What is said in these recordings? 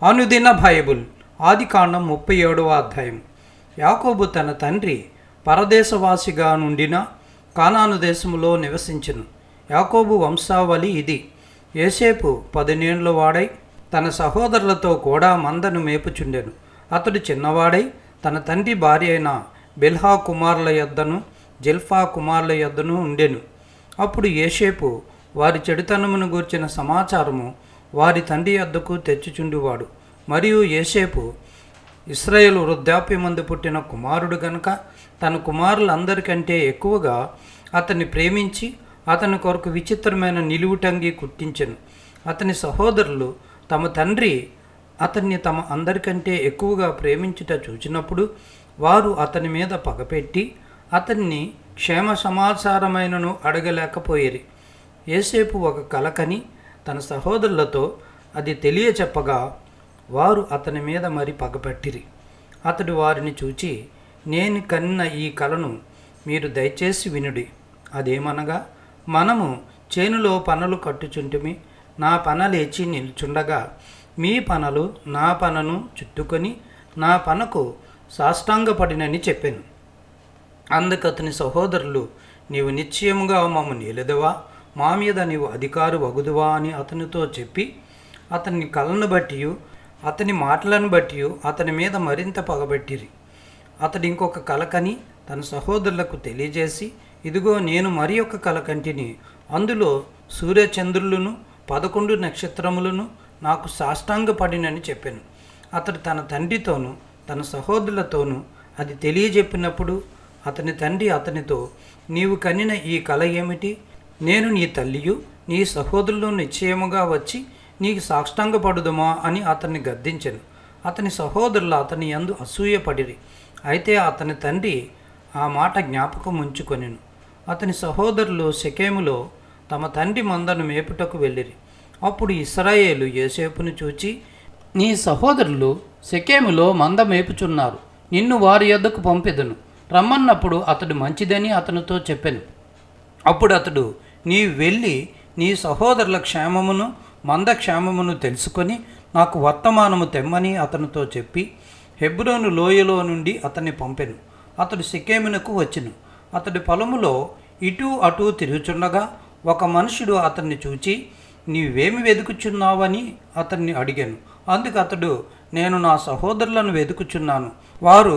అనుదిన బైబుల్ ఆదికాండం 37వ అధ్యాయం. యాకోబు తన తండ్రి పరదేశవాసిగా నుండిన కానాను దేశములో నివసించెను. యాకోబు వంశావళి ఇది. యోసేపు 10 ఏళ్ల వాడై తన సహోదరులతో కూడా మందను మేపుచుండెను. అతడు చిన్నవాడై తన తండ్రి భార్య అయిన బిల్హా కుమారుల యొద్దను జిల్ఫా కుమారుల యొద్దను ఉండెను. అప్పుడు యోసేపు వారి చెడుతనమును గూర్చిన సమాచారము వారి తండ్రి యొద్దకు తెచ్చుచుండువాడు. మరియు యోసేపు ఇశ్రాయేలు వృద్ధాప్యమందు పుట్టిన కుమారుడు గనుక తన కుమారులందరికంటే ఎక్కువగా అతన్ని ప్రేమించి అతని కొరకు విచిత్రమైన నిలువుటంగి కుట్టించెను. అతని సహోదరులు తమ తండ్రి అతన్ని తమ అందరికంటే ఎక్కువగా ప్రేమించుట చూచినప్పుడు వారు అతని మీద పగపెట్టి అతన్ని క్షేమ సమాచారమైనను అడగలేకపోయేరి. యోసేపు ఒక కలకని తన సహోదరులతో అది తెలియచెప్పగా వారు అతని మీద మరి పగపట్టిరి. అతడు వారిని చూచి, నేను కన్న ఈ కలను మీరు దయచేసి వినుడి. అదేమనగా, మనము చేనులో పనలు కట్టుచుంటిమి. నా పన లేచి నిల్చుండగా మీ పనలు నా పనను చుట్టుకొని నా పనకు సాష్టాంగపడినని చెప్పాను. అందుకు అతని సహోదరులు, నీవు నిశ్చయముగా మమ్ము నేలెదవా, మా మీద నీవు అధికారు వగుదువా అని అతనితో చెప్పి అతని కళ్ళను బట్టి అతని మాటలను బట్టి అతని మీద మరింత పగబట్టిరి. అతడు ఇంకొక కలకని తన సహోదరులకు తెలియజేసి, ఇదిగో నేను మరి ఒక కలకంటిని, అందులో సూర్యచంద్రులను 11 నక్షత్రములను నాకు సాష్టాంగపడినని చెప్పాను. అతడు తన తండ్రితోనూ తన సహోదరులతోనూ అది తెలియజెప్పినప్పుడు అతని తండ్రి అతనితో, నీవు కనిన ఈ కల ఏమిటి? నేను నీ తల్లియు నీ సహోదరులు నిశ్చయముగా వచ్చి నీకు సాష్టాంగపడుదుమా అని అతన్ని గద్దించెను. అతని సహోదరులు అతని యందు అసూయపడిరి. అయితే అతని తండ్రి ఆ మాట జ్ఞాపకం ఉంచుకొనెను. అతని సహోదరులు షెకెములో తమ తండ్రి మందను మేపుటకు వెళ్ళిరి. అప్పుడు ఇశ్రాయేలు యోసేపును చూచి, నీ సహోదరులు షెకెములో మంద మేపుచున్నారు, నిన్ను వారి యొద్దకు పంపెదను రమ్మన్నప్పుడు అతడు మంచిదని అతనితో చెప్పెను. అప్పుడు అతడు, నీవు వెళ్ళి నీ సహోదరుల క్షేమమును మంద క్షేమమును తెలుసుకొని నాకు వర్తమానము తెమ్మని అతనితో చెప్పి హెబ్రోను లోయలో నుండి అతన్ని పంపెను. అతడు షెకెమునకు వచ్చెను. అతడి పొలములో ఇటూ అటూ తిరుగుచుండగా ఒక మనుషుడు అతన్ని చూచి, నీవేమి వెతుకుచున్నావని అతన్ని అడిగాను. అందుకు అతడు, నేను నా సహోదరులను వెతుకుచున్నాను, వారు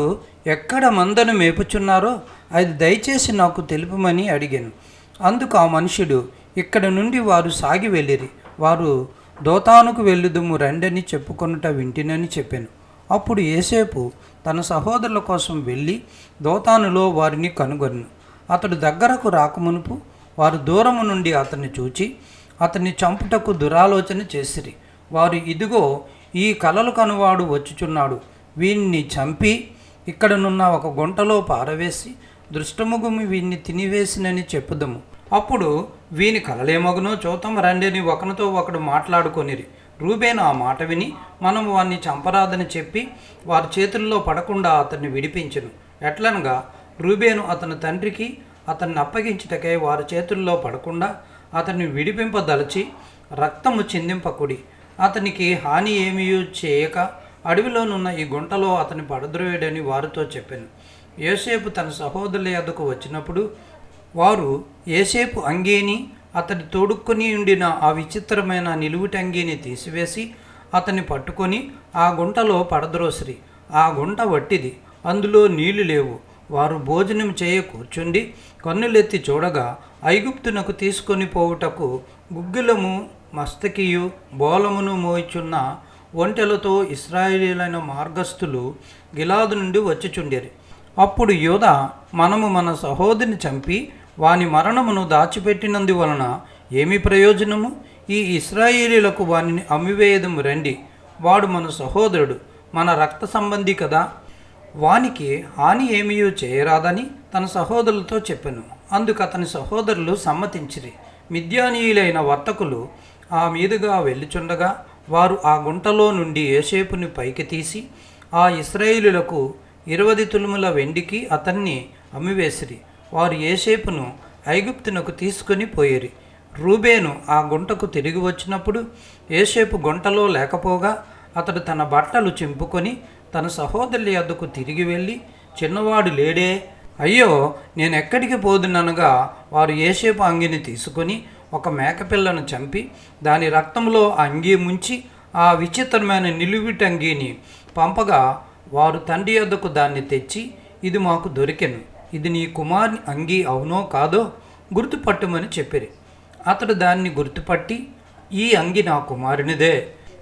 ఎక్కడ మందను మేపుచున్నారో అది దయచేసి నాకు తెలుపమని అడిగాను. అందుకు ఆ మనుషుడు, ఇక్కడ నుండి వారు సాగి వెళ్ళిరి, వారు దోతానుకు వెళ్ళుదుము రండని చెప్పుకొనుట వింటినని చెప్పాను. అప్పుడు యోసేపు తన సహోదరుల కోసం వెళ్ళి దోతానులో వారిని కనుగొనెను. అతడు దగ్గరకు రాకమునుపు వారు దూరము నుండి అతన్ని చూచి అతన్ని చంపుటకు దురాలోచన చేసిరి. వారు, ఇదిగో ఈ కలలు కనువాడు వచ్చుచున్నాడు, వీన్ని చంపి ఇక్కడనున్న ఒక గుంటలో పారవేసి దృష్టముగుమి వీన్ని తినివేసినని చెప్పుదము. అప్పుడు వీని కలలేమగునో చూతం రండిని ఒకరితో ఒకడు మాట్లాడుకొనిరి. రూబేను ఆ మాట విని, మనము వారిని చంపరాదని చెప్పి వారి చేతుల్లో పడకుండా అతన్ని విడిపించెను. ఎట్లనగా రూబేను అతని తండ్రికి అతన్ని అప్పగించుటకై వారి చేతుల్లో పడకుండా అతన్ని విడిపింపదలచి, రక్తము చిందింపకుడి, అతనికి హాని ఏమీ చేయక అడవిలోనున్న ఈ గుంటలో అతని పడద్రోయుడని వారితో చెప్పాను. యోసేపు తన సహోదరుల యొద్దకు వచ్చినప్పుడు వారు యోసేపు అంగీని అతడి తోడుక్కొని ఉండిన ఆ విచిత్రమైన నిలువుటంగీని తీసివేసి అతన్ని పట్టుకొని ఆ గుంటలో పడద్రోసిరి. ఆ గుంట వట్టిది, అందులో నీళ్లు లేవు. వారు భోజనం చేయ కూర్చుండి కన్నులెత్తి చూడగా ఐగుప్తునకు తీసుకొని పోవుటకు గుగ్గిలము మస్తకియు బోలమును మోయిచున్న ఒంటెలతో ఇశ్రాయేలీలైన మార్గస్థులు గిలాదు నుండి వచ్చిచుండిరి. అప్పుడు యోదా, మనము మన సహోదరిని చంపి వాని మరణమును దాచిపెట్టినందువలన ఏమి ప్రయోజనము? ఈ ఇశ్రాయేలీలకు వానిని అమ్మివేయదము రండి, వాడు మన సహోదరుడు, మన రక్త సంబంధి కదా, వానికి హాని ఏమీ చేయరాదని తన సహోదరులతో చెప్పెను. అందుకు అతని సహోదరులు సమ్మతించిరి. మిద్యానీయులైన వర్తకులు ఆ మీదుగా వెళ్ళుచుండగా వారు ఆ గుంటలో నుండి యోసేపుని పైకి తీసి ఆ ఇశ్రాయేలులకు 20 తులముల వెండికి అతన్ని అమ్మివేసిరి. వారు యోసేపును ఐగుప్తునకు తీసుకొని పోయిరి. రూబేను ఆ గుంటకు తిరిగి వచ్చినప్పుడు యోసేపు గుంటలో లేకపోగా అతడు తన బట్టలు చింపుకొని తన సహోదరుల యొద్దకు తిరిగి వెళ్ళి, చిన్నవాడు లేడే? అయ్యో, నేను ఎక్కడికి పోదుననగా వారు యోసేపు అంగీని తీసుకొని ఒక మేకపిల్లను చంపి దాని రక్తంలో ఆ అంగీ ముంచి ఆ విచిత్రమైన నిలువిటంగీని పంపగా, వారు తండ్రి యొద్దకు దాన్ని తెచ్చి, ఇది మాకు దొరికెను, ఇది నీ కుమారుని అంగీ అవునో కాదో గుర్తుపట్టుమని చెప్పిరి. అతడు దాన్ని గుర్తుపట్టి, ఈ అంగి నా కుమారునిదే,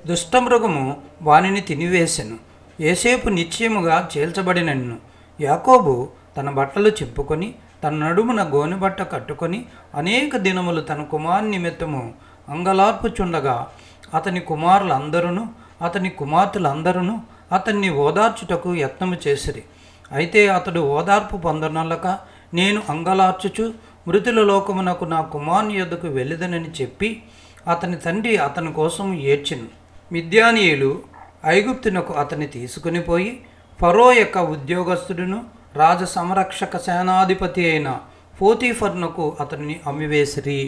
దుష్టమృగము వానిని తినివేశెను, యోసేపు నిశ్చయముగా చేల్చబడినను. యాకోబు తన బట్టలు చింపుకొని తన నడుమున గోనెబట్ట కట్టుకొని అనేక దినములు తన కుమారు నిమిత్తము అంగలార్పుచుండగా, అతని కుమారులందరూ అతని కుమార్తెలందరూ అతన్ని ఓదార్చుటకు యత్నము చేసిరి. అయితే అతడు ఓదార్పు పొందనొల్లక, నేను అంగలార్చుచు మృతుల లోకమునకు నా కుమారుని యొద్దకు వెళ్ళదనని చెప్పి అతని తండ్రి అతని కోసం ఏడ్చెను. మిద్యానీయులు ఐగుప్తునకు అతన్ని తీసుకుని పోయి ఫరో యొక్క ఉద్యోగస్తుడును రాజ సంరక్షక సేనాధిపతి అయిన పోతీఫర్నకు అతన్ని అమ్మివేసిరి.